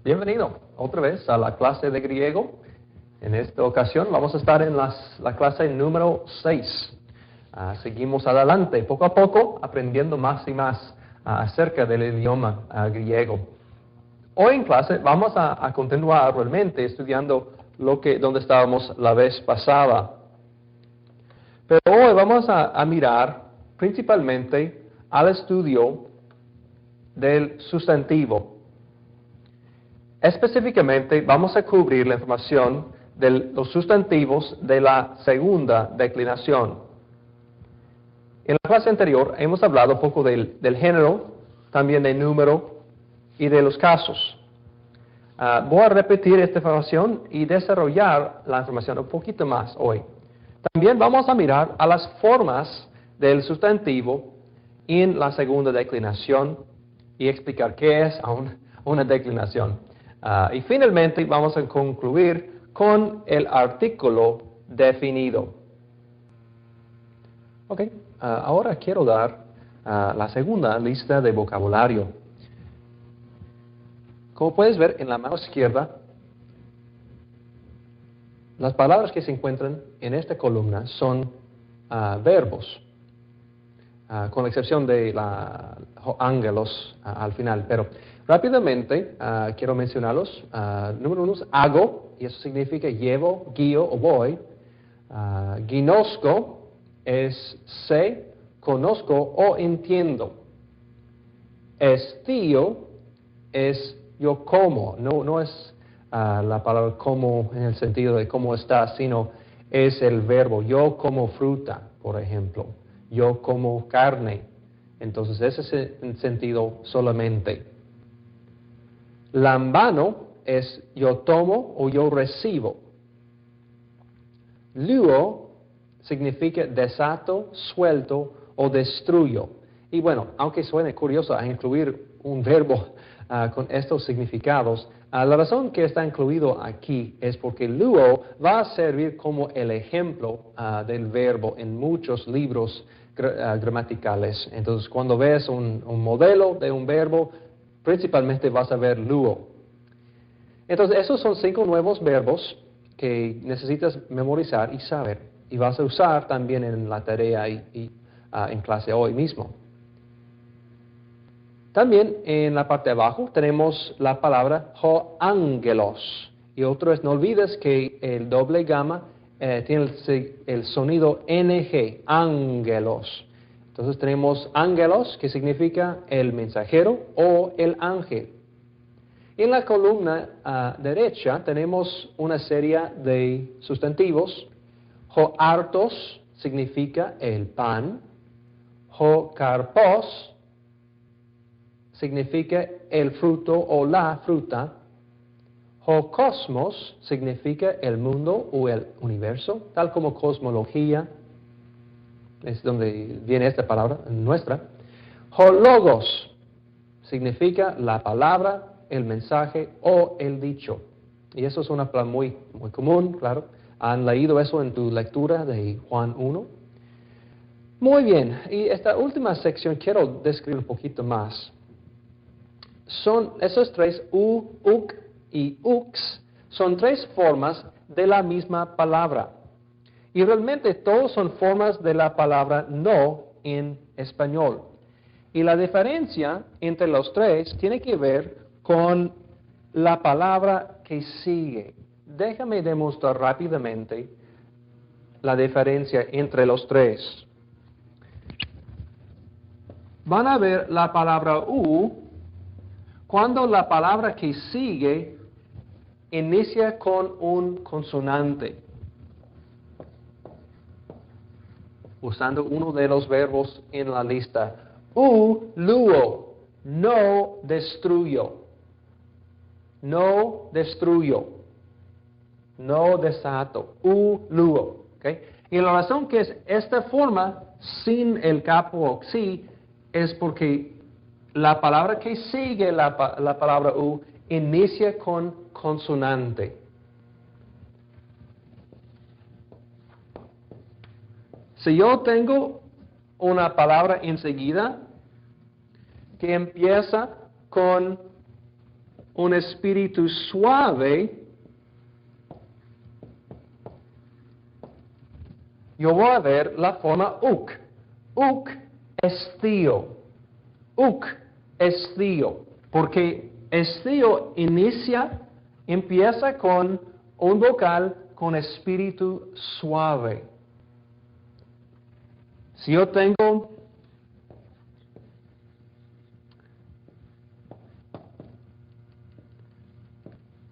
Bienvenido otra vez a la clase de griego. En esta ocasión vamos a estar en la clase número 6. Seguimos adelante, poco a poco, aprendiendo más y más acerca del idioma griego. Hoy en clase vamos a continuar realmente estudiando donde estábamos la vez pasada. Pero hoy vamos a mirar principalmente al estudio del sustantivo. Específicamente vamos a cubrir la información de los sustantivos de la segunda declinación. En la clase anterior hemos hablado un poco del género, también del número y de los casos. Voy a repetir esta información y desarrollar la información un poquito más hoy. También vamos a mirar a las formas del sustantivo en la segunda declinación y explicar qué es una declinación. Y finalmente vamos a concluir con el artículo definido. Ok, ahora quiero dar la segunda lista de vocabulario. Como puedes ver en la mano izquierda, las palabras que se encuentran en esta columna son verbos, con la excepción de ángelos al final. Pero rápidamente quiero mencionarlos. Número 1, hago, y eso significa llevo, guío o voy. Ginosco es sé, conozco o entiendo. Estío es yo como, no es la palabra como en el sentido de cómo está, sino es el verbo. Yo como fruta, por ejemplo. Yo como carne. Entonces ese es el sentido solamente. Lambano es yo tomo o yo recibo. Luo significa desato, suelto o destruyo. Y bueno, aunque suene curioso a incluir un verbo con estos significados, la razón que está incluido aquí es porque luo va a servir como el ejemplo del verbo en muchos libros gramaticales. Entonces, cuando ves un modelo de un verbo, principalmente vas a ver luo. Entonces, esos son 5 nuevos verbos que necesitas memorizar y saber. Y vas a usar también en la tarea y en clase hoy mismo. También en la parte de abajo tenemos la palabra hoángelos. Y otro es, no olvides que el doble gamma tiene el sonido ng, ángelos. Entonces tenemos ángelos, que significa el mensajero o el ángel. En la columna derecha tenemos una serie de sustantivos. Hoartos significa el pan. Hokarpos significa el fruto o la fruta. Cosmos significa el mundo o el universo, tal como cosmología, es donde viene esta palabra nuestra. Logos significa la palabra, el mensaje o el dicho. Y eso es una palabra muy común, claro. ¿Han leído eso en tu lectura de Juan 1? Muy bien, y esta última sección quiero describir un poquito más. Son esos 3, uk y ux, son 3 formas de la misma palabra. Y realmente todos son formas de la palabra no en español. Y la diferencia entre los 3 tiene que ver con la palabra que sigue. Déjame demostrar rápidamente la diferencia entre los 3. Van a ver la palabra cuando la palabra que sigue inicia con un consonante, usando uno de los verbos en la lista. Luo, no destruyo. No destruyo. No desato. Luo. ¿Okay? Y la razón que es esta forma, sin el capo o xi, es porque la palabra que sigue la palabra inicia con consonante. Si yo tengo una palabra enseguida que empieza con un espíritu suave, yo voy a ver la forma uk. Uk es tío. Uk es tío. Porque estío empieza con un vocal con espíritu suave. Si yo tengo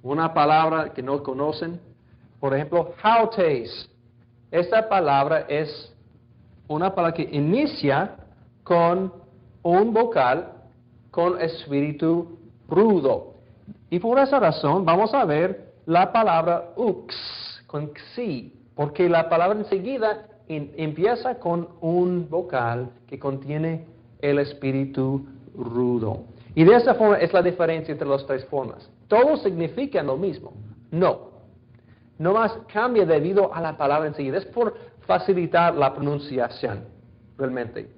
una palabra que no conocen, por ejemplo, hautes. Esta palabra es una palabra que inicia con un vocal con espíritu rudo. Y por esa razón vamos a ver la palabra ux con xi, porque la palabra enseguida empieza con un vocal que contiene el espíritu rudo. Y de esa forma es la diferencia entre las tres formas. Todos significan lo mismo. No. No más cambia debido a la palabra enseguida. Es por facilitar la pronunciación, realmente.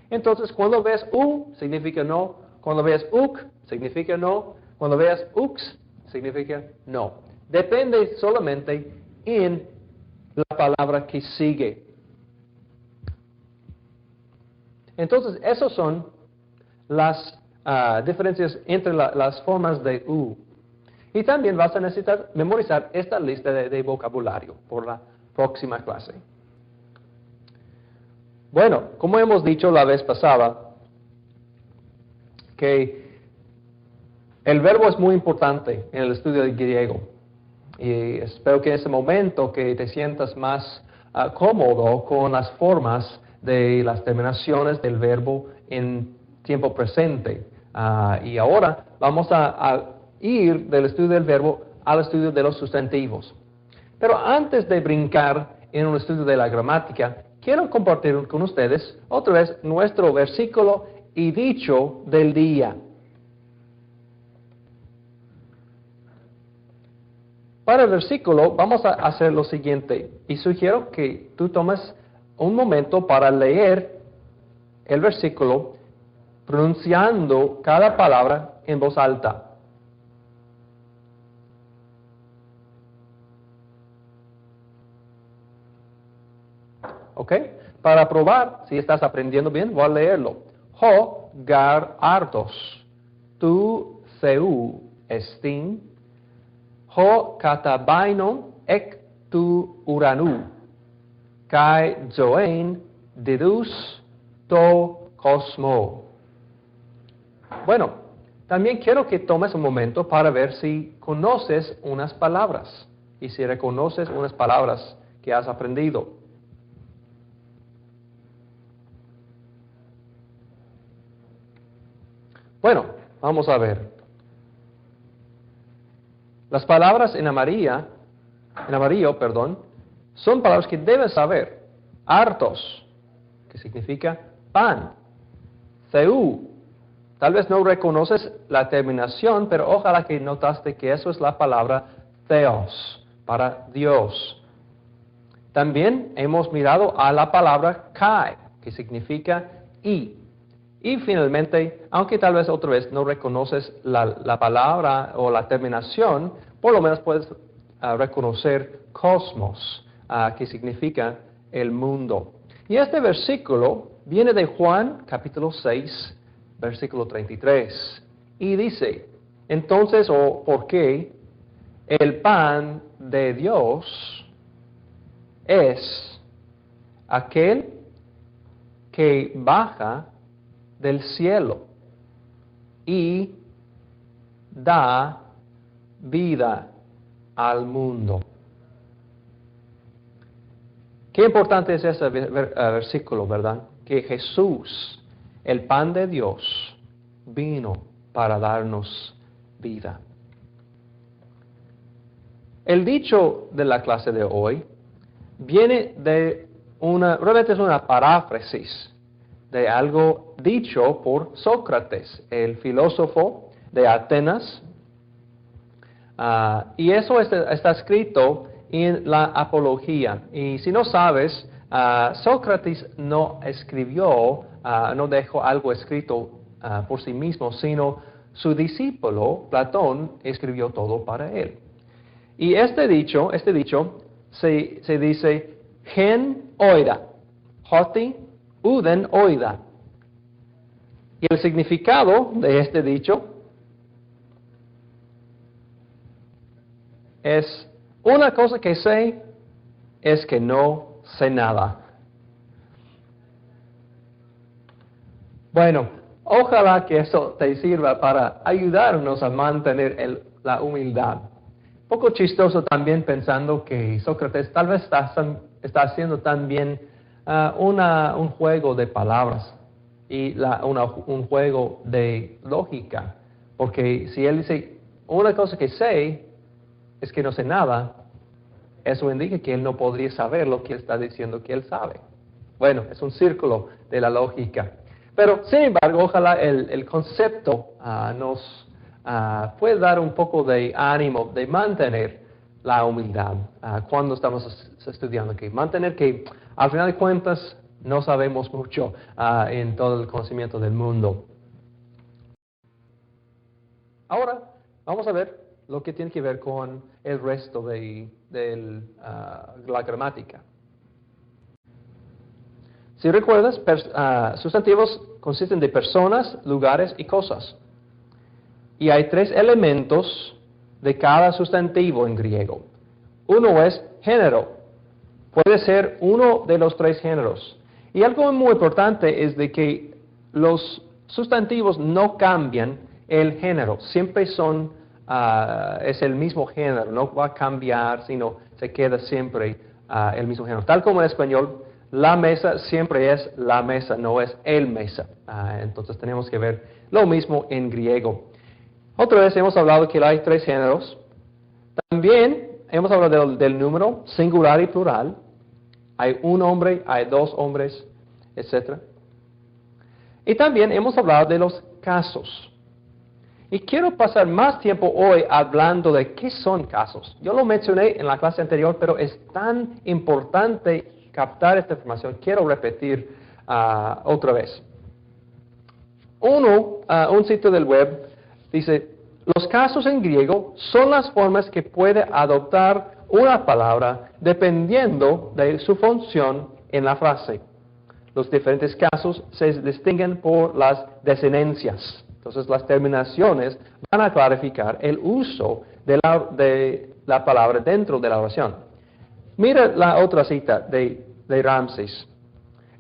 Entonces, cuando ves u, significa no. Cuando ves uk, significa no. Cuando veas ux, significa no. Depende solamente en la palabra que sigue. Entonces, esas son las diferencias entre las formas de u. Y también vas a necesitar memorizar esta lista de vocabulario por la próxima clase. Bueno, como hemos dicho la vez pasada, que el verbo es muy importante en el estudio del griego. Y espero que en ese momento que te sientas más cómodo con las formas de las terminaciones del verbo en tiempo presente. Y ahora vamos a ir del estudio del verbo al estudio de los sustantivos. Pero antes de brincar en un estudio de la gramática, quiero compartir con ustedes otra vez nuestro versículo y dicho del día. Para el versículo vamos a hacer lo siguiente, y sugiero que tú tomes un momento para leer el versículo pronunciando cada palabra en voz alta. ¿Ok? Para probar si estás aprendiendo bien, voy a leerlo. Ho gar artos, tu theu estin, ho katabaino ek tu uranu, kai zoen dedus to cosmo. Bueno, también quiero que tomes un momento para ver si conoces unas palabras y si reconoces unas palabras que has aprendido. Bueno, vamos a ver. Las palabras en amarillo, son palabras que debes saber. Hartos, que significa pan. Theu, tal vez no reconoces la terminación, pero ojalá que notaste que eso es la palabra theos, para Dios. También hemos mirado a la palabra kai, que significa y. Y finalmente, aunque tal vez otra vez no reconoces la palabra o la terminación, por lo menos puedes reconocer cosmos, que significa el mundo. Y este versículo viene de Juan capítulo 6, versículo 33. Y dice, entonces, ¿por qué el pan de Dios es aquel que baja del cielo y da vida al mundo? Qué importante es ese versículo, ¿verdad? Que Jesús, el pan de Dios, vino para darnos vida. El dicho de la clase de hoy viene de realmente es una paráfrasis de algo dicho por Sócrates, el filósofo de Atenas. Y eso está escrito en la Apología. Y si no sabes, Sócrates no escribió, no dejó algo escrito por sí mismo, sino su discípulo Platón escribió todo para él. Y este dicho se dice gen oida, hoti uden oida. Y el significado de este dicho es: una cosa que sé es que no sé nada. Bueno, ojalá que eso te sirva para ayudarnos a mantener la humildad. Poco chistoso también pensando que Sócrates tal vez está haciendo también un juego de palabras y un juego de lógica. Porque si él dice, una cosa que sé es que no sé nada, eso indica que él no podría saber lo que él está diciendo que él sabe. Bueno, es un círculo de la lógica. Pero, sin embargo, ojalá el concepto nos puede dar un poco de ánimo de mantener la humildad cuando estamos estudiando. Que mantener que, al final de cuentas, no sabemos mucho en todo el conocimiento del mundo. Ahora, vamos a ver lo que tiene que ver con el resto de la gramática. Si recuerdas, sustantivos consisten de personas, lugares y cosas. Y hay 3 elementos de cada sustantivo en griego. Uno es género. Puede ser uno de los 3 géneros. Y algo muy importante es de que los sustantivos no cambian el género. Siempre es el mismo género. No va a cambiar, sino se queda siempre el mismo género. Tal como en español, la mesa siempre es la mesa, no es el mesa. Entonces tenemos que ver lo mismo en griego. Otra vez hemos hablado que hay 3 géneros. También hemos hablado del número singular y plural. Hay un hombre, hay 2 hombres, etc. Y también hemos hablado de los casos. Y quiero pasar más tiempo hoy hablando de qué son casos. Yo lo mencioné en la clase anterior, pero es tan importante captar esta información. Quiero repetir otra vez. Un sitio del web dice: los casos en griego son las formas que puede adoptar una palabra dependiendo de su función en la frase. Los diferentes casos se distinguen por las desinencias. Entonces, las terminaciones van a clarificar el uso de la palabra dentro de la oración. Mira la otra cita de Ramses.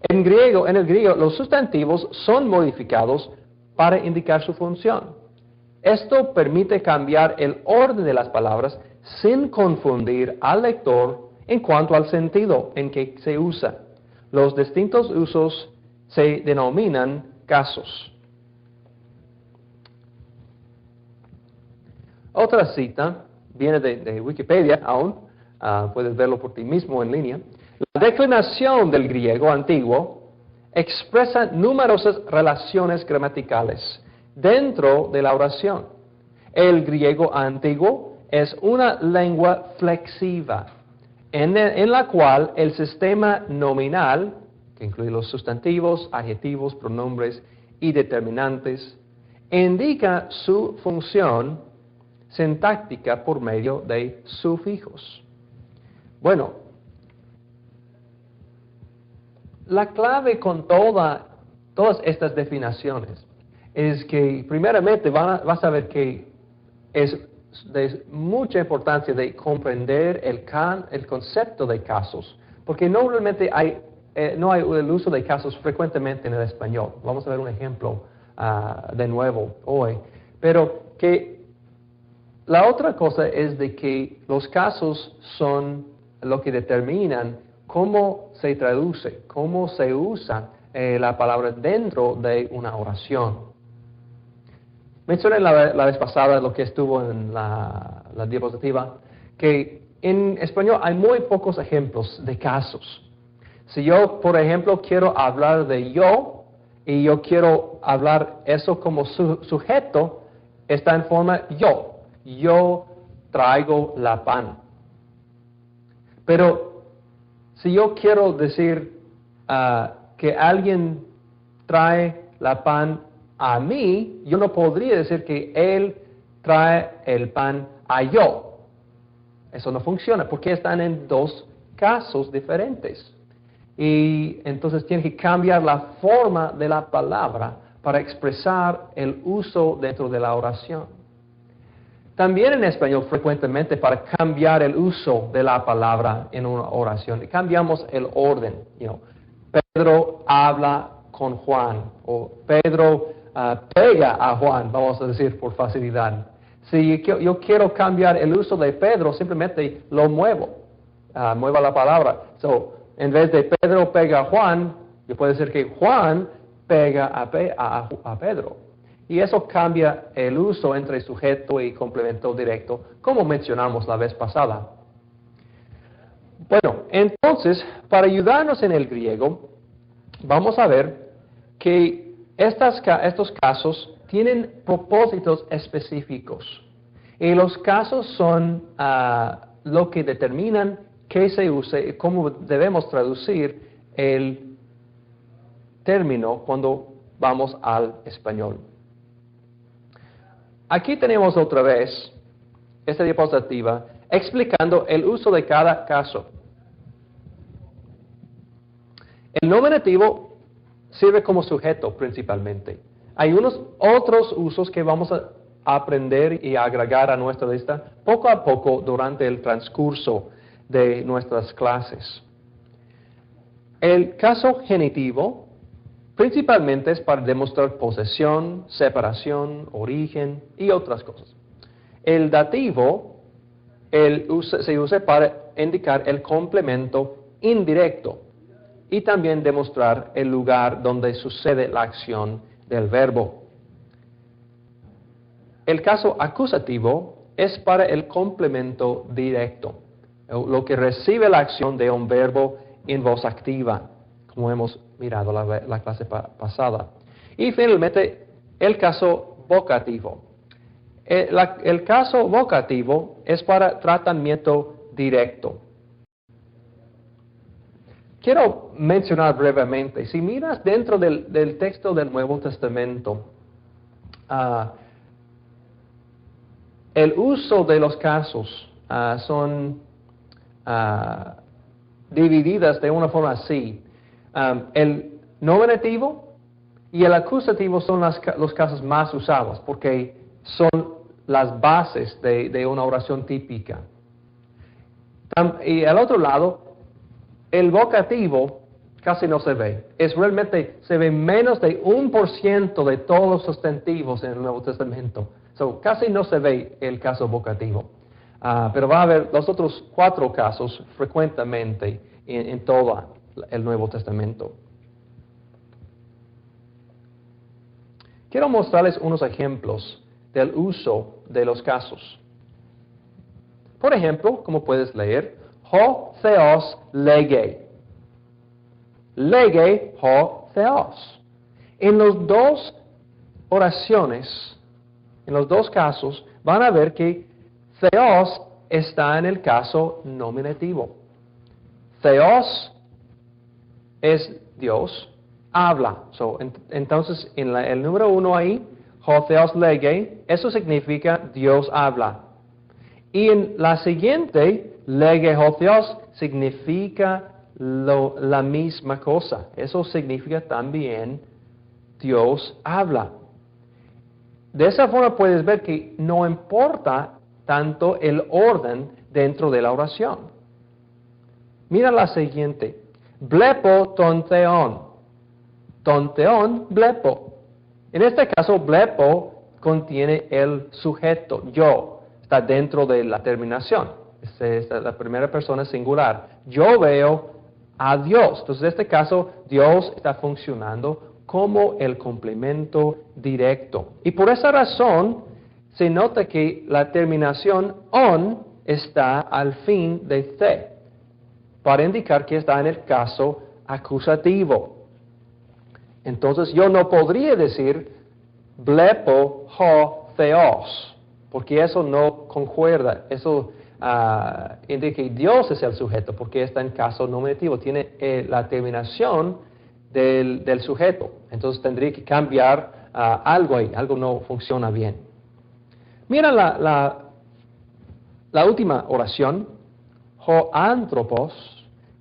En el griego, los sustantivos son modificados para indicar su función. Esto permite cambiar el orden de las palabras sin confundir al lector en cuanto al sentido en que se usa. Los distintos usos se denominan casos. Otra cita viene de Wikipedia aún, puedes verlo por ti mismo en línea. La declinación del griego antiguo expresa numerosas relaciones gramaticales dentro de la oración. El griego antiguo es una lengua flexiva, en la cual el sistema nominal, que incluye los sustantivos, adjetivos, pronombres y determinantes, indica su función sintáctica por medio de sufijos. Bueno, la clave con todas estas definiciones es que primeramente vas a ver que es de mucha importancia de comprender el concepto de casos, porque normalmente no hay el uso de casos frecuentemente en el español. Vamos a ver un ejemplo de nuevo hoy. Pero que la otra cosa es de que los casos son lo que determinan cómo se traduce, cómo se usa la palabra dentro de una oración. Mencioné la vez pasada lo que estuvo en la diapositiva, que en español hay muy pocos ejemplos de casos. Si yo, por ejemplo, quiero hablar de yo, y yo quiero hablar eso como sujeto, está en forma yo. Yo traigo la pan. Pero si yo quiero decir que alguien trae la pan a mí, yo no podría decir que él trae el pan a yo. Eso no funciona porque están en dos casos diferentes. Y entonces tiene que cambiar la forma de la palabra para expresar el uso dentro de la oración. También en español frecuentemente para cambiar el uso de la palabra en una oración, cambiamos el orden. Pedro habla con Juan o Pedro pega a Juan, vamos a decir por facilidad. Si yo quiero cambiar el uso de Pedro, simplemente lo muevo, muevo la palabra. En vez de Pedro pega a Juan, yo puedo decir que Juan pega a Pedro. Y eso cambia el uso entre sujeto y complemento directo, como mencionamos la vez pasada. Bueno, entonces, para ayudarnos en el griego, vamos a ver que estos casos tienen propósitos específicos. Y los casos son lo que determinan qué se use y cómo debemos traducir el término cuando vamos al español. Aquí tenemos otra vez esta diapositiva explicando el uso de cada caso. El nominativo sirve como sujeto principalmente. Hay unos otros usos que vamos a aprender y agregar a nuestra lista poco a poco durante el transcurso de nuestras clases. El caso genitivo principalmente es para demostrar posesión, separación, origen y otras cosas. El dativo se usa para indicar el complemento indirecto y también demostrar el lugar donde sucede la acción del verbo. El caso acusativo es para el complemento directo, lo que recibe la acción de un verbo en voz activa, como hemos mirado la clase pasada. Y finalmente, el caso vocativo. El caso vocativo es para tratamiento directo. Quiero mencionar brevemente, si miras dentro del texto del Nuevo Testamento, el uso de los casos son divididas de una forma así. El nominativo y el acusativo son los casos más usados porque son las bases de una oración típica. Y al otro lado, el vocativo casi no se ve. Se ve menos de 1% de todos los sustantivos en el Nuevo Testamento. Casi no se ve el caso vocativo. Pero va a haber los otros 4 casos frecuentemente en todo el Nuevo Testamento. Quiero mostrarles unos ejemplos del uso de los casos. Por ejemplo, como puedes leer, ho theos lege. Lege ho theos. En las dos oraciones, en los dos casos, van a ver que theos está en el caso nominativo. Theos es Dios, habla. Entonces, en el número 1 ahí, ho theos lege, eso significa Dios habla. Y en la siguiente, lege ho theos, significa la misma cosa. Eso significa también Dios habla. De esa forma puedes ver que no importa tanto el orden dentro de la oración. Mira la siguiente. Blepo ton theon. Ton theon, blepo. En este caso, blepo contiene el sujeto, yo. Está dentro de la terminación. Es la primera persona singular. Yo veo a Dios. Entonces, en este caso, Dios está funcionando como el complemento directo. Y por esa razón, se nota que la terminación on está al fin de the, para indicar que está en el caso acusativo. Entonces, yo no podría decir blepo ho theos, porque eso no concuerda. Eso indica que Dios es el sujeto, porque está en caso nominativo. Tiene la terminación del sujeto. Entonces tendría que cambiar algo ahí, algo no funciona bien. Mira la última oración, ho anthropos,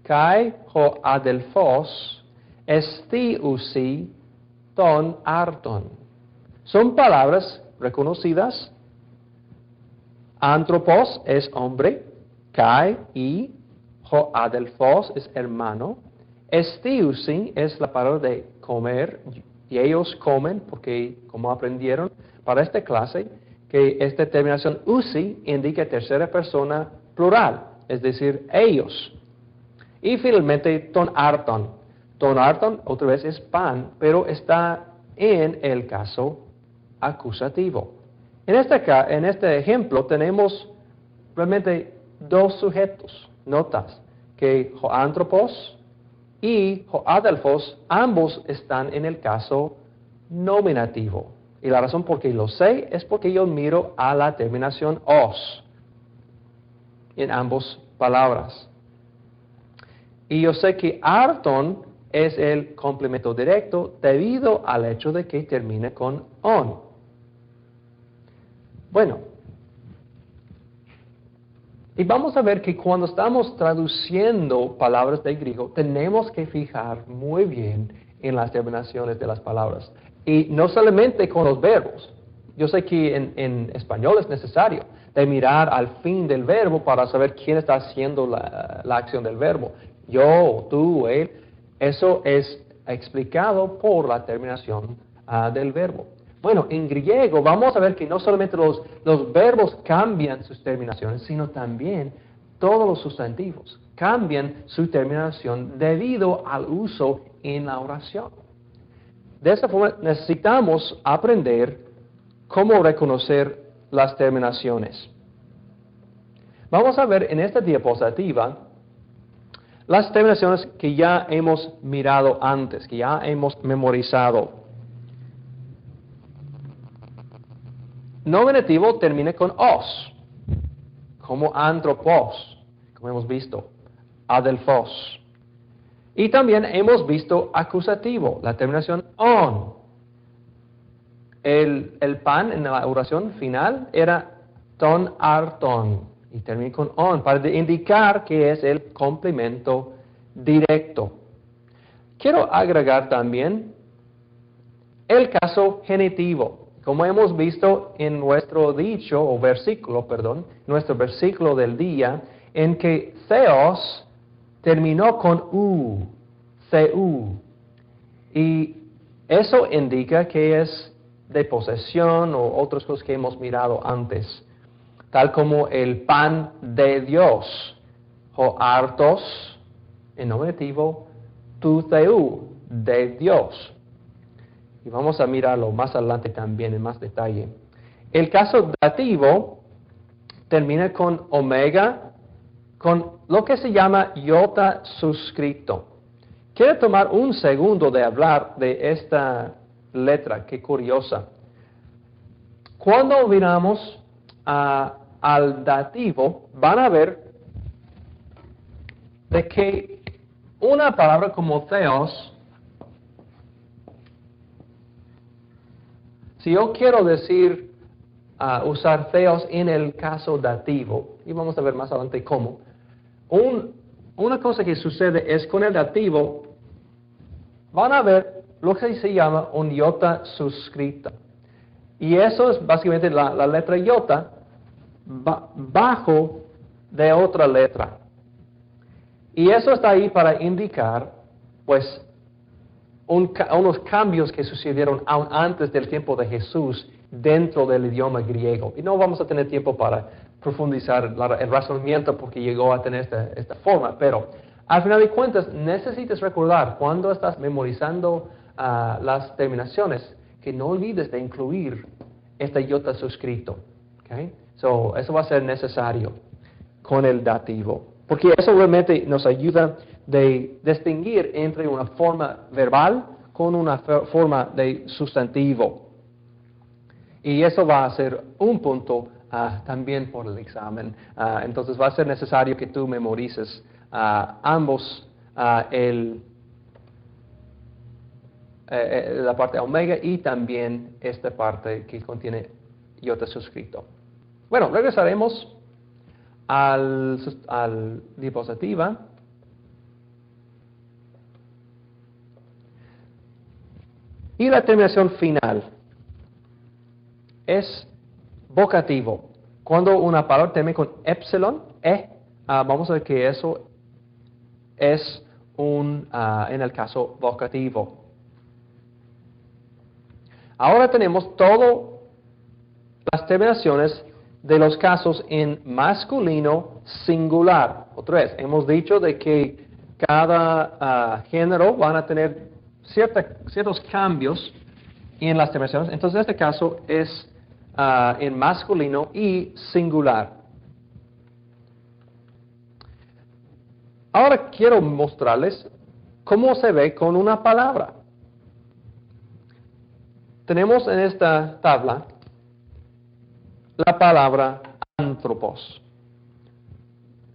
kai ho adelphos, estiusi ton arton. Son palabras reconocidas. Anthropos es hombre, kai y ho adelphos es hermano. Estiusi es la palabra de comer, y ellos comen porque, como aprendieron para esta clase, que esta terminación usi indica tercera persona plural, es decir, ellos. Y finalmente, ton arton. Ton arton, otra vez, es pan, pero está en el caso acusativo. En este ejemplo tenemos realmente dos sujetos. Notas que hoanthropos y hoadelphos ambos están en el caso nominativo. Y la razón por qué lo sé es porque yo miro a la terminación os en ambas palabras. Y yo sé que arton es el complemento directo debido al hecho de que termina con on. Bueno, y vamos a ver que cuando estamos traduciendo palabras de griego, tenemos que fijar muy bien en las terminaciones de las palabras. Y no solamente con los verbos. Yo sé que en español es necesario de mirar al fin del verbo para saber quién está haciendo la acción del verbo. Yo, tú, él. Eso es explicado por la terminación del verbo. Bueno, en griego vamos a ver que no solamente los verbos cambian sus terminaciones, sino también todos los sustantivos cambian su terminación debido al uso en la oración. De esa forma necesitamos aprender cómo reconocer las terminaciones. Vamos a ver en esta diapositiva las terminaciones que ya hemos mirado antes, que ya hemos memorizado. Nominativo termina con os, como anthropos, como hemos visto, adelphos. Y también hemos visto acusativo, la terminación on. El pan en la oración final era ton arton y termina con on para indicar que es el complemento directo. Quiero agregar también el caso genitivo. Como hemos visto en nuestro dicho, o versículo, perdón, nuestro versículo del día, en que theos terminó con cu. Y eso indica que es de posesión o otras cosas que hemos mirado antes. Tal como el pan de Dios, o hartos, en nominativo, tu theu, de Dios. Y vamos a mirarlo más adelante también en más detalle. El caso dativo termina con omega, con lo que se llama iota suscrito. Quiero tomar un segundo de hablar de esta letra, qué curiosa. Cuando miramos al dativo, van a ver de que una palabra como theos, si yo quiero decir, usar theos en el caso dativo, y vamos a ver más adelante cómo, una cosa que sucede es con el dativo, van a ver lo que se llama un iota suscrita. Y eso es básicamente la letra iota bajo de otra letra. Y eso está ahí para indicar, pues, unos cambios que sucedieron aún antes del tiempo de Jesús dentro del idioma griego. Y no vamos a tener tiempo para profundizar el razonamiento porque llegó a tener esta forma, pero al final de cuentas necesitas recordar cuando estás memorizando las terminaciones que no olvides de incluir este iota suscrito. ¿Okay? Eso va a ser necesario con el dativo, porque eso realmente nos ayuda de distinguir entre una forma verbal con una forma de sustantivo. Y eso va a ser un punto también por el examen. Entonces va a ser necesario que tú memorices ambos la parte omega y también esta parte que contiene iota suscrito. Bueno, regresaremos al diapositiva. Y la terminación final es vocativo. Cuando una palabra termina con epsilon, vamos a ver que eso es en el caso vocativo. Ahora tenemos todas las terminaciones de los casos en masculino singular. Otra vez, hemos dicho de que cada género van a tener ciertos cambios en las terminaciones. Entonces, este caso es en masculino y singular. Ahora quiero mostrarles cómo se ve con una palabra. Tenemos en esta tabla la palabra antropos.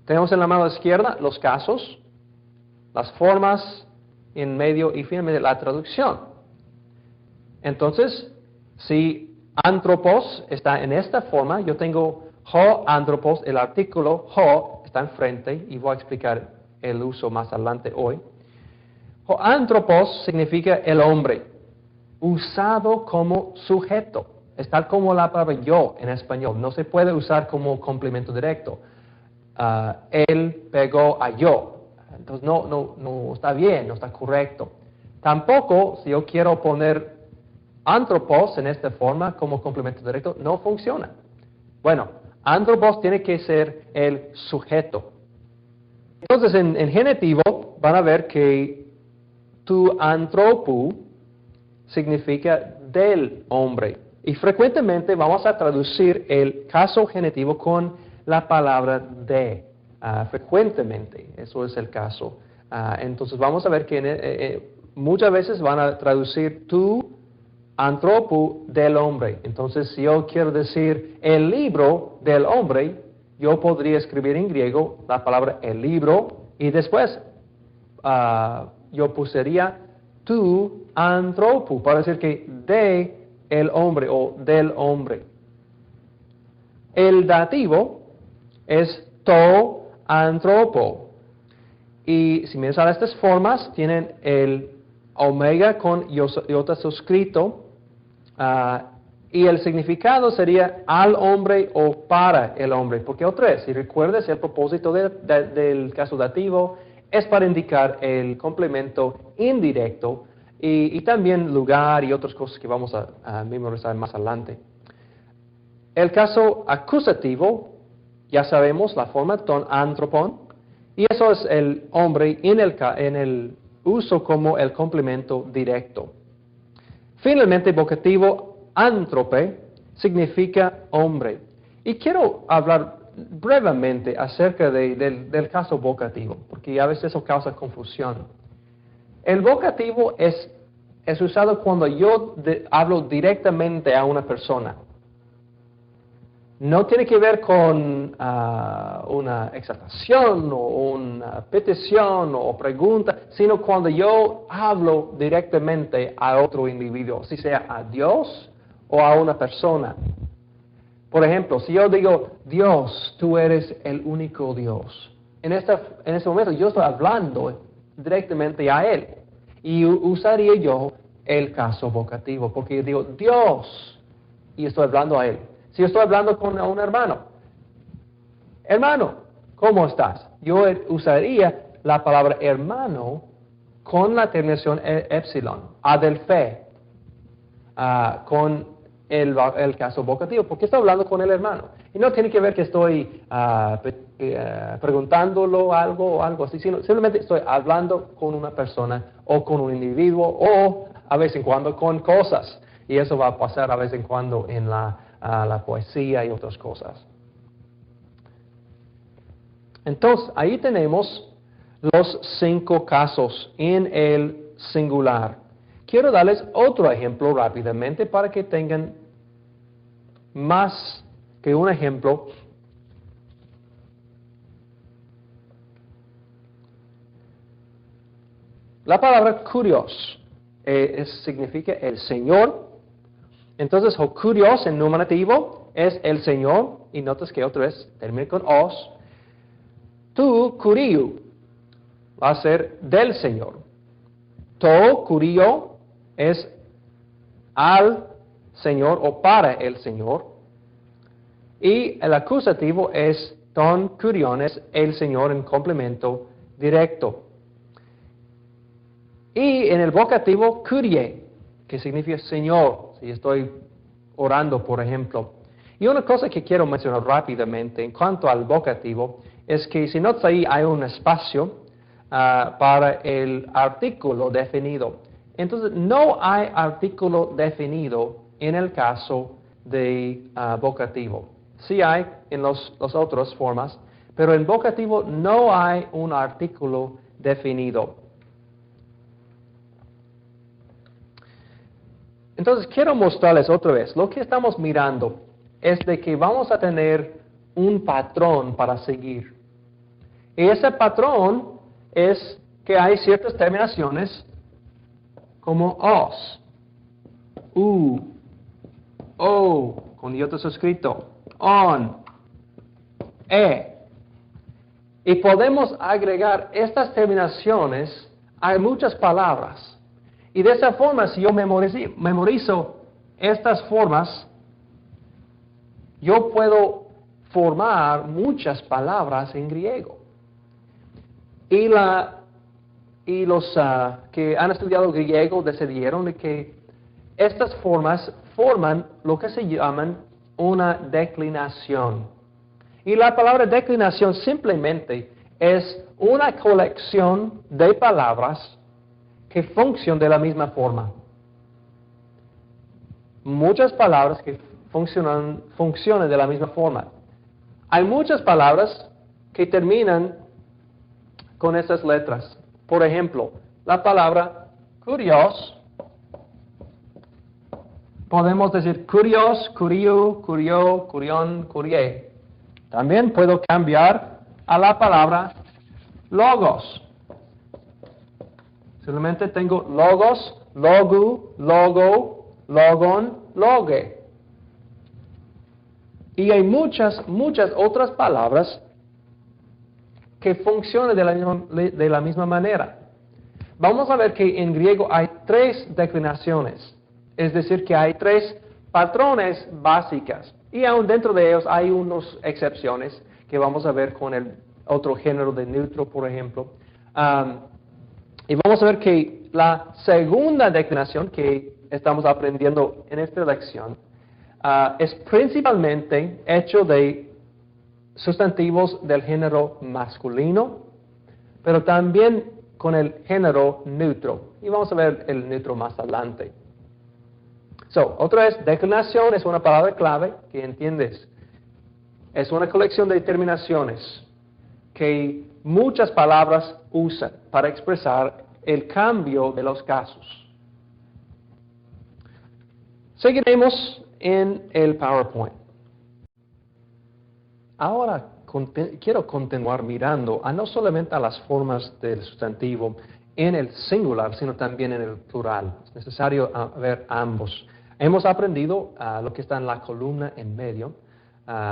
Tenemos en la mano izquierda los casos, las formas en medio y finalmente la traducción. Entonces, si antropos está en esta forma, yo tengo ho antropos, el artículo ho está enfrente y voy a explicar el uso más adelante hoy. Ho antropos significa el hombre, usado como sujeto. Es tal como la palabra yo en español. No se puede usar como complemento directo. Él pegó a yo. Entonces no está bien, no está correcto. Tampoco, si yo quiero poner antropos en esta forma como complemento directo, no funciona. Bueno, antropos tiene que ser el sujeto. Entonces, en genitivo van a ver que tu antropo significa del hombre. Y frecuentemente vamos a traducir el caso genitivo con la palabra de. Frecuentemente, eso es el caso. Entonces vamos a ver que muchas veces van a traducir tu antropo del hombre. Entonces, si yo quiero decir el libro del hombre, yo podría escribir en griego la palabra el libro y después yo pusiera tu antropo para decir que de el hombre o del hombre. El dativo es to antropo. Y si miras a estas formas, tienen el omega con iota suscrito. Y el significado sería al hombre o para el hombre. Porque otra vez, si recuerdas, el propósito del caso dativo es para indicar el complemento indirecto y también lugar y otras cosas que vamos a memorizar más adelante. El caso acusativo, ya sabemos la forma ton antropon, y eso es el hombre en el uso como el complemento directo. Finalmente, vocativo antrope significa hombre. Y quiero hablar brevemente acerca del caso vocativo, porque a veces eso causa confusión. El vocativo es usado cuando yo hablo directamente a una persona. No tiene que ver con una exaltación o una petición o pregunta, sino cuando yo hablo directamente a otro individuo, si sea a Dios o a una persona. Por ejemplo, si yo digo, Dios, tú eres el único Dios. En ese momento yo estoy hablando directamente a Él. Y usaría yo el caso vocativo, porque yo digo, Dios, y estoy hablando a Él. Si yo estoy hablando con un hermano, ¿cómo estás? Yo usaría la palabra hermano con la terminación epsilon, adelfe, con el caso vocativo, porque estoy hablando con el hermano. Y no tiene que ver que estoy preguntándolo algo o algo así, sino simplemente estoy hablando con una persona o con un individuo o a vez en cuando con cosas. Y eso va a pasar a vez en cuando en la poesía y otras cosas. Entonces, ahí tenemos los 5 casos en el singular. Quiero darles otro ejemplo rápidamente para que tengan más que un ejemplo. La palabra curios significa el Señor. Entonces, Kurios en nominativo es el Señor, y notas que otra vez termina con os. Tu Kuriu va a ser del Señor. To Kurio es al Señor o para el Señor. Y el acusativo es ton Kuriones, el Señor en complemento directo. Y en el vocativo Kurie, que significa Señor, si estoy orando, por ejemplo. Y una cosa que quiero mencionar rápidamente en cuanto al vocativo es que si notas ahí hay un espacio para el artículo definido. Entonces no hay artículo definido en el caso de vocativo. Sí hay en las otras formas, pero en vocativo no hay un artículo definido. Entonces quiero mostrarles otra vez, lo que estamos mirando es de que vamos a tener un patrón para seguir. Y ese patrón es que hay ciertas terminaciones como os, o, con iota suscrito, on, y podemos agregar estas terminaciones a muchas palabras. Y de esa forma, si yo memorizo estas formas, yo puedo formar muchas palabras en griego. Y los que han estudiado griego decidieron que estas formas forman lo que se llaman una declinación. Y la palabra declinación simplemente es una colección de palabras que funcionan de la misma forma. Muchas palabras que funcionan de la misma forma. Hay muchas palabras que terminan con estas letras. Por ejemplo, la palabra curios. Podemos decir curios, curiu, curio, curión, curie. También puedo cambiar a la palabra logos. Simplemente tengo logos, logu, logo, logon, loge. Y hay muchas otras palabras que funcionan de la misma manera. Vamos a ver que en griego hay 3 declinaciones. Es decir, que hay 3 patrones básicas. Y aún dentro de ellos hay unas excepciones que vamos a ver con el otro género de neutro, por ejemplo. Y vamos a ver que la segunda declinación que estamos aprendiendo en esta lección es principalmente hecho de sustantivos del género masculino, pero también con el género neutro. Y vamos a ver el neutro más adelante. Otra vez, declinación es una palabra clave que entiendes. Es una colección de terminaciones que muchas palabras usan para expresar el cambio de los casos. Seguiremos en el PowerPoint. Ahora quiero continuar mirando no solamente a las formas del sustantivo en el singular, sino también en el plural. Es necesario ver ambos. Hemos aprendido lo que está en la columna en medio.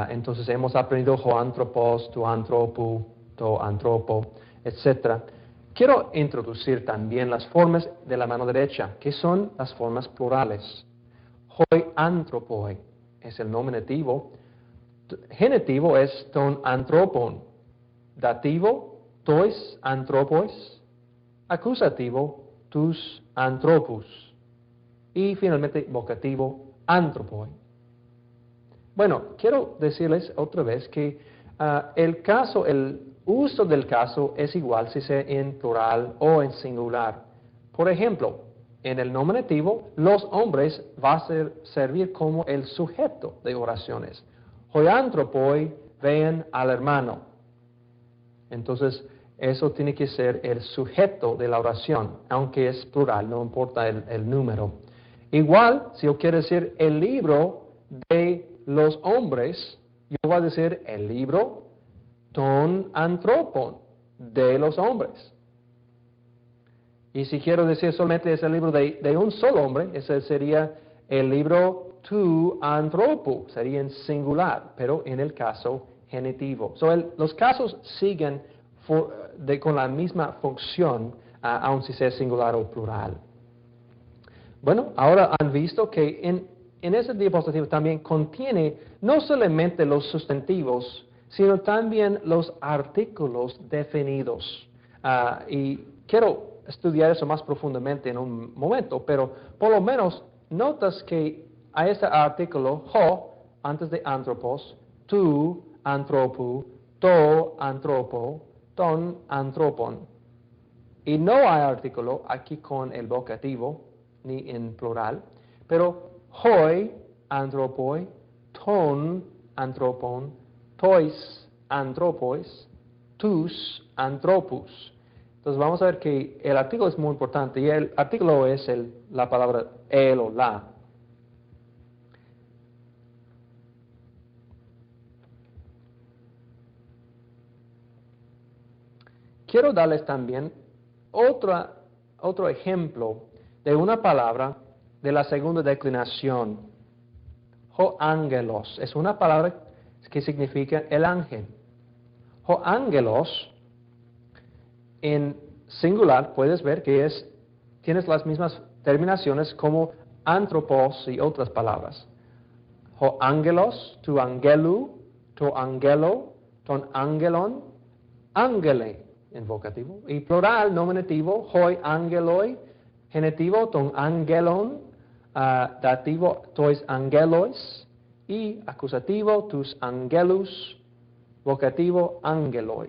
Entonces hemos aprendido hoanthropos, tuanthropu, toanthropo, etc. Quiero introducir también las formas de la mano derecha, que son las formas plurales. Hoianthropoi es el nominativo. Genitivo es ton anthropon. Dativo, tois anthropois. Acusativo, tus anthropus. Y finalmente, vocativo, anthropoi. Bueno, quiero decirles otra vez que el uso del caso es igual si sea en plural o en singular. Por ejemplo, en el nominativo, los hombres van a servir como el sujeto de oraciones. Hoianthropoi, vean al hermano. Entonces, eso tiene que ser el sujeto de la oración, aunque es plural, no importa el número. Igual, si yo quiero decir el libro de los hombres, yo voy a decir el libro ton anthropon, de los hombres. Y si quiero decir solamente es el libro de un solo hombre, ese sería el libro tu anthropo, sería en singular, pero en el caso genitivo. Los casos siguen con la misma función, aun si sea singular o plural. Bueno, ahora han visto que en ese diapositivo también contiene no solamente los sustantivos, sino también los artículos definidos. Y quiero estudiar eso más profundamente en un momento, pero por lo menos notas que a ese artículo, ho, antes de anthropos, tu, anthropo, to, anthropo, ton, anthropon. Y no hay artículo aquí con el vocativo, ni en plural, pero hoi, anthropoi, ton, anthropon, tois, anthropois, tus, anthropus. Entonces vamos a ver que el artículo es muy importante y el artículo es la palabra el o la. Quiero darles también otro ejemplo de una palabra de la segunda declinación. Ho angelos es una palabra que significa el ángel. Ho angelos en singular puedes ver que tienes las mismas terminaciones como anthropos y otras palabras. Ho angelos, tu angelu, tu angelo, ton angelon, angele en vocativo. Y plural, nominativo, hoi angeloi, genitivo, ton angelon, dativo, tois angelois, y acusativo, tus angelus, vocativo, angeloi.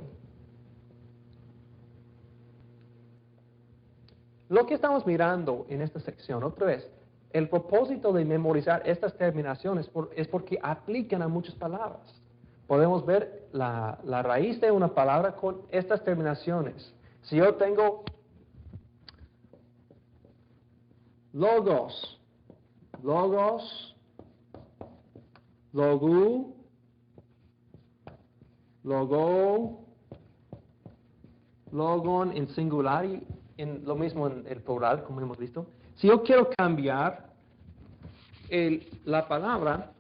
Lo que estamos mirando en esta sección, otra vez, el propósito de memorizar estas terminaciones es porque aplican a muchas palabras. Podemos ver la raíz de una palabra con estas terminaciones. Si yo tengo logos, logu, logo, logon en singular y lo mismo en el plural, como hemos visto. Si yo quiero cambiar la palabra,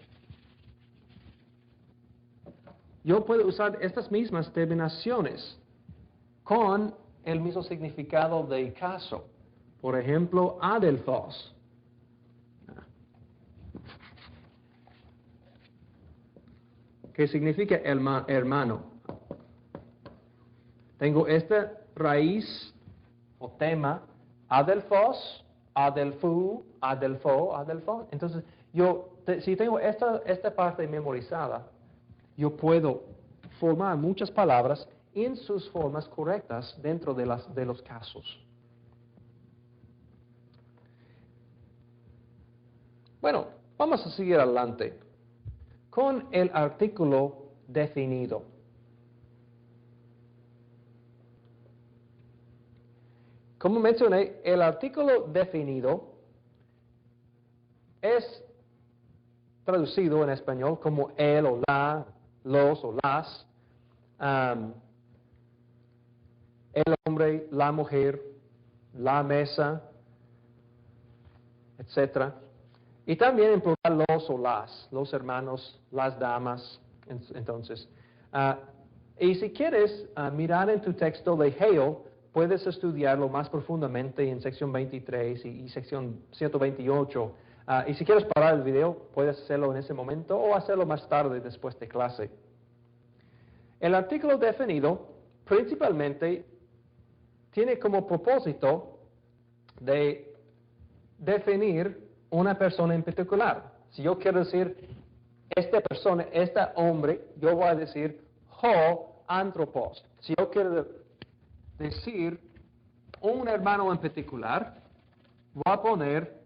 yo puedo usar estas mismas terminaciones con el mismo significado del caso. Por ejemplo, adelphos. Que significa hermano. Tengo esta raíz o tema, adelphos, adelfu, adelfo, adelfo. Entonces, si tengo esta parte memorizada, yo puedo formar muchas palabras en sus formas correctas dentro de los casos. Bueno, vamos a seguir adelante con el artículo definido. Como mencioné, el artículo definido es traducido en español como el o la, los o las, el hombre, la mujer, la mesa, etc. Y también en plural los o las, los hermanos, las damas, entonces. Y si quieres mirar en tu texto de Hale, puedes estudiarlo más profundamente en sección 23 y sección 128. Y si quieres parar el video, puedes hacerlo en ese momento o hacerlo más tarde después de clase. El artículo definido principalmente tiene como propósito de definir una persona en particular. Si yo quiero decir esta persona, este hombre, yo voy a decir ho anthropos. Si yo quiero decir un hermano en particular, voy a poner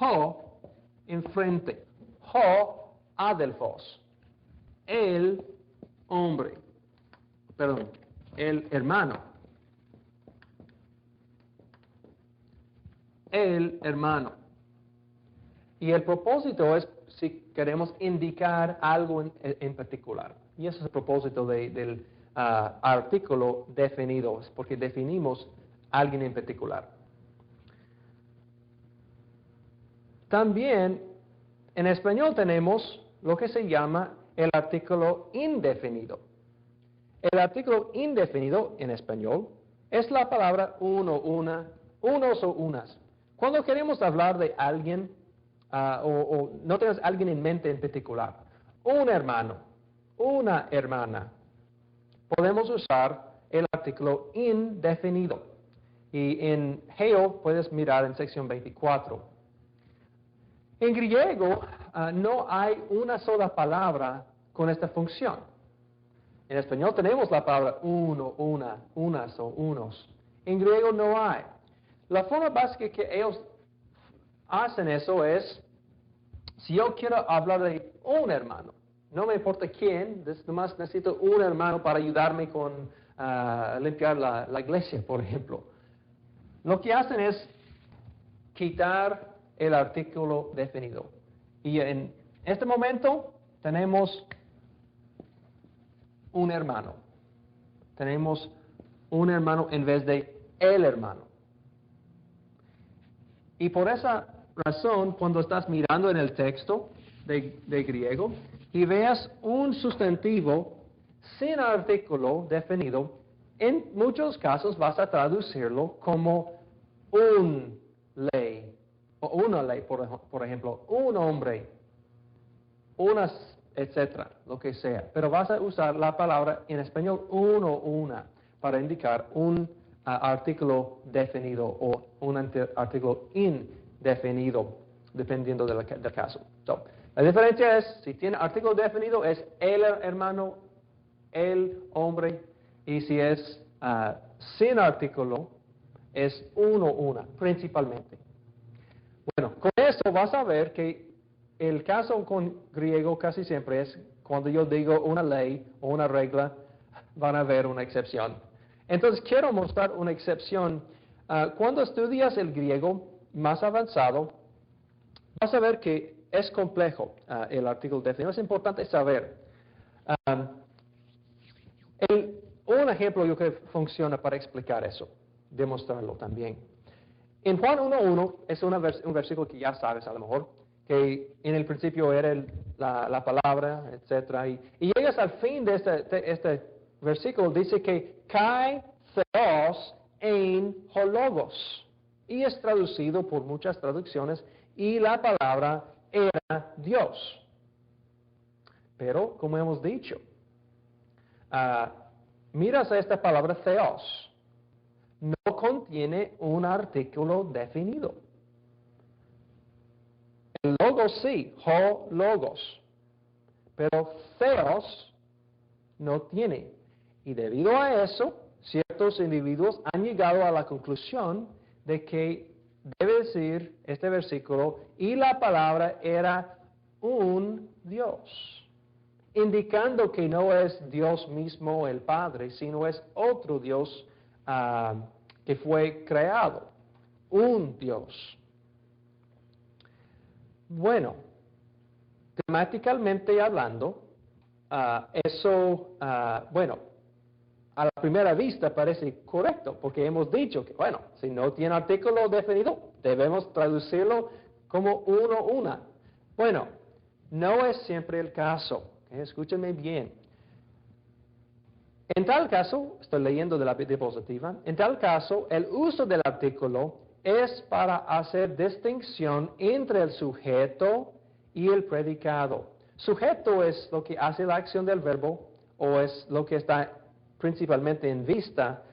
ho enfrente. Ho adelphos. El hombre. Perdón, el hermano. El hermano. Y el propósito es si queremos indicar algo en particular. Y ese es el propósito del artículo definido, porque definimos a alguien en particular. También en español tenemos lo que se llama el artículo indefinido. El artículo indefinido en español es la palabra uno, una, unos o unas. Cuando queremos hablar de alguien, o no tenemos alguien en mente en particular, un hermano, una hermana, podemos usar el artículo indefinido. Y en Geo puedes mirar en sección 24. En griego no hay una sola palabra con esta función. En español tenemos la palabra uno, una, unas o unos. En griego no hay. La forma básica que ellos hacen eso es, si yo quiero hablar de un hermano, no me importa quién, nomás necesito un hermano para ayudarme con limpiar la iglesia, por ejemplo. Lo que hacen es quitar el artículo definido. Y en este momento tenemos un hermano. Tenemos un hermano en vez de el hermano. Y por esa razón, cuando estás mirando en el texto de griego y veas un sustantivo sin artículo definido, en muchos casos vas a traducirlo como un ley, o una ley, por ejemplo, un hombre, unas, etcétera, lo que sea. Pero vas a usar la palabra en español uno, una, para indicar un artículo definido o un artículo indefinido, dependiendo del caso. So, la diferencia es, si tiene artículo definido, es el hermano, el hombre, y si es sin artículo, es uno, una, principalmente. Bueno, con eso vas a ver que el caso con griego casi siempre es cuando yo digo una ley o una regla, van a ver una excepción. Entonces quiero mostrar una excepción. Cuando estudias el griego más avanzado, vas a ver que es complejo el artículo definido. Es importante saber. Un ejemplo yo creo que funciona para explicar eso, demostrarlo también. En Juan 1.1 es un versículo que ya sabes a lo mejor, que en el principio era la palabra, etc. Y llegas al fin de este versículo, dice que kai theos ein hologos. Y es traducido por muchas traducciones, y la palabra era Dios. Pero, como hemos dicho, miras a esta palabra theos, no contiene un artículo definido. El logos sí, logos, pero theos no tiene. Y debido a eso, ciertos individuos han llegado a la conclusión de que debe decir este versículo, y la palabra era un Dios, indicando que no es Dios mismo el Padre, sino es otro Dios que fue creado, un Dios. Bueno, gramaticalmente hablando, eso, bueno, a la primera vista parece correcto, porque hemos dicho que, bueno, si no tiene artículo definido, debemos traducirlo como uno, una. Bueno, no es siempre el caso. Escúchenme bien. En tal caso, estoy leyendo de la diapositiva, en tal caso, el uso del artículo es para hacer distinción entre el sujeto y el predicado. Sujeto es lo que hace la acción del verbo, o es lo que está principalmente en vista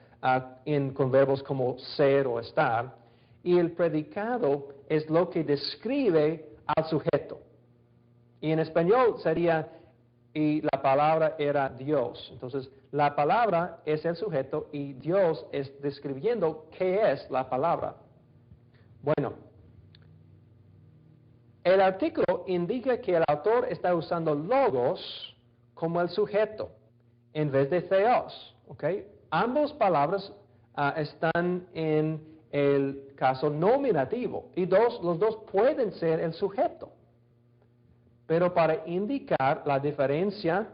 con verbos como ser o estar, y el predicado es lo que describe al sujeto. Y en español sería, y la palabra era Dios. Entonces, la palabra es el sujeto y Dios es describiendo qué es la palabra. Bueno, el artículo indica que el autor está usando logos como el sujeto en vez de theos. ¿Okay? Ambas palabras están en el caso nominativo y los dos pueden ser el sujeto. Pero para indicar la diferencia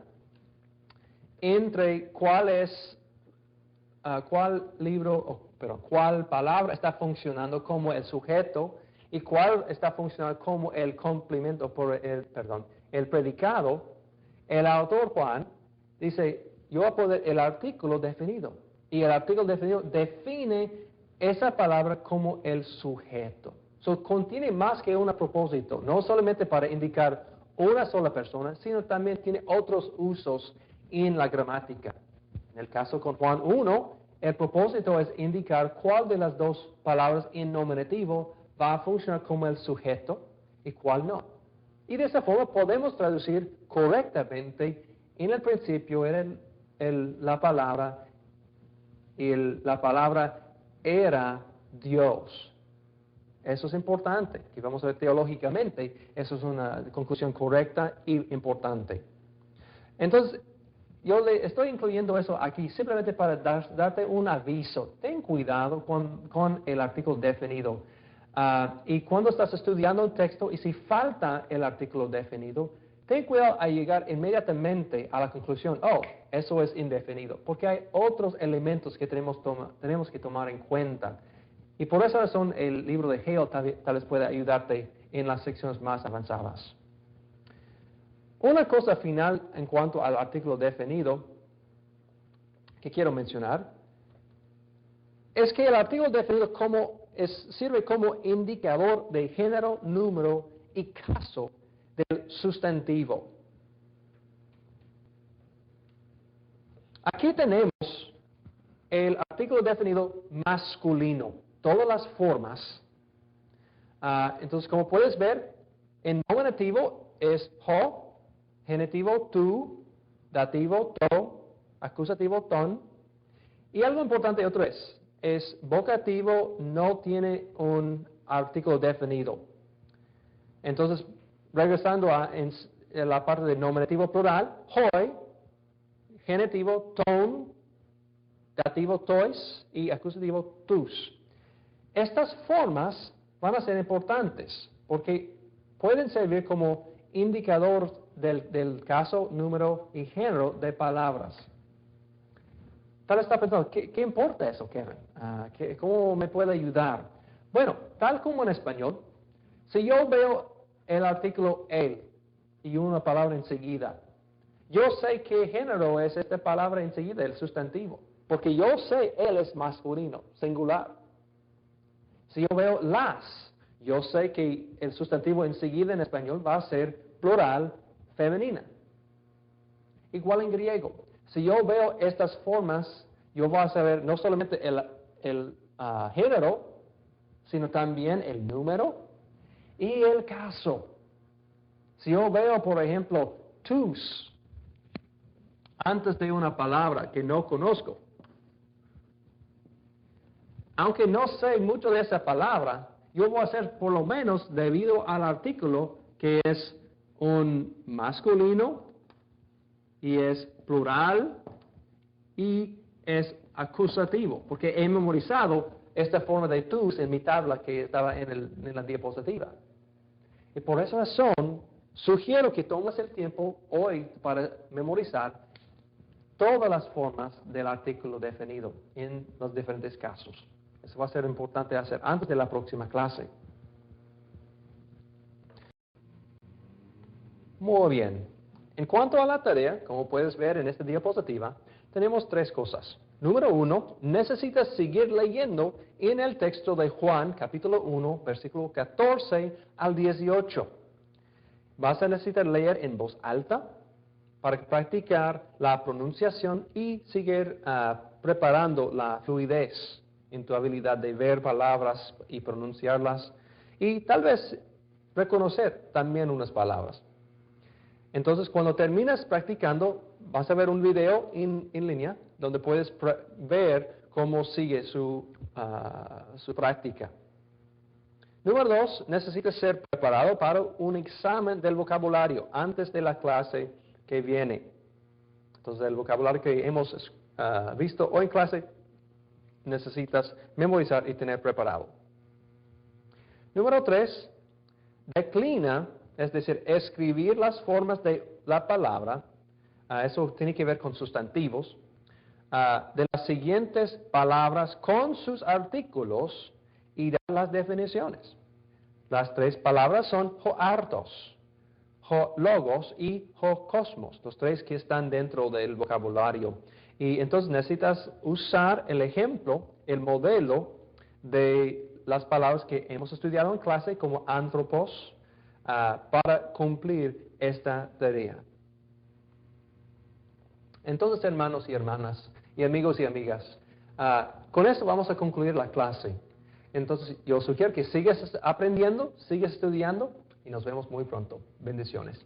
entre cuál palabra está funcionando como el sujeto y cuál está funcionando como el complemento el predicado, el autor Juan dice, yo voy a poner el artículo definido. Y el artículo definido define esa palabra como el sujeto. Contiene más que un propósito, no solamente para indicar una sola persona, sino también tiene otros usos en la gramática. En el caso con Juan 1, el propósito es indicar cuál de las dos palabras en nominativo va a funcionar como el sujeto y cuál no. Y de esa forma podemos traducir correctamente en el principio era la palabra y la palabra era Dios. Eso es importante, que vamos a ver teológicamente, eso es una conclusión correcta y importante. Entonces, yo le estoy incluyendo eso aquí simplemente para darte un aviso. Ten cuidado con el artículo definido. Y cuando estás estudiando el texto y si falta el artículo definido, ten cuidado a llegar inmediatamente a la conclusión, eso es indefinido, porque hay otros elementos que tenemos que tomar en cuenta. Y por esa razón el libro de Hale tal vez pueda ayudarte en las secciones más avanzadas. Una cosa final en cuanto al artículo definido que quiero mencionar es que el artículo definido sirve como indicador de género, número y caso del sustantivo. Aquí tenemos el artículo definido masculino, todas las formas. Entonces, como puedes ver, en nominativo es ho, genitivo tú, dativo to, acusativo ton. Y algo importante otra vez, es vocativo no tiene un artículo definido. Entonces, regresando en la parte de nominativo plural, hoi, genitivo ton, dativo tois y acusativo tus. Estas formas van a ser importantes porque pueden servir como indicador del caso, número y género de palabras. Tal vez está pensando, ¿qué importa eso, Kevin? ¿Cómo me puede ayudar? Bueno, tal como en español, si yo veo el artículo él y una palabra enseguida, yo sé qué género es esta palabra enseguida, el sustantivo, porque yo sé él es masculino, singular. Si yo veo las, yo sé que el sustantivo enseguida en español va a ser plural, femenina. Igual en griego. Si yo veo estas formas, yo voy a saber no solamente el género, sino también el número y el caso. Si yo veo, por ejemplo, tus, antes de una palabra que no conozco, aunque no sé mucho de esa palabra, yo voy a hacer por lo menos debido al artículo que es un masculino y es plural y es acusativo, porque he memorizado esta forma de tus en mi tabla que estaba en la diapositiva. Y por esa razón, sugiero que tomes el tiempo hoy para memorizar todas las formas del artículo definido en los diferentes casos. Eso va a ser importante hacer antes de la próxima clase. Muy bien. En cuanto a la tarea, como puedes ver en esta diapositiva, tenemos tres cosas. Número 1, necesitas seguir leyendo en el texto de Juan, capítulo 1, versículo 14 al 18. Vas a necesitar leer en voz alta para practicar la pronunciación y seguir preparando la fluidez en tu habilidad de ver palabras y pronunciarlas y tal vez reconocer también unas palabras. Entonces, cuando terminas practicando, vas a ver un video en línea donde puedes ver cómo sigue su práctica. Número 2, necesitas ser preparado para un examen del vocabulario antes de la clase que viene. Entonces, el vocabulario que hemos visto hoy en clase, necesitas memorizar y tener preparado. Número 3, declina, es decir, escribir las formas de la palabra, eso tiene que ver con sustantivos, de las siguientes palabras con sus artículos y dar las definiciones. Las tres palabras son hoartos, logos y cosmos, los tres que están dentro del vocabulario. Y entonces necesitas usar el ejemplo, el modelo de las palabras que hemos estudiado en clase como antropos para cumplir esta tarea. Entonces, hermanos y hermanas, y amigos y amigas, con esto vamos a concluir la clase. Entonces, yo sugiero que sigas aprendiendo, sigas estudiando y nos vemos muy pronto. Bendiciones.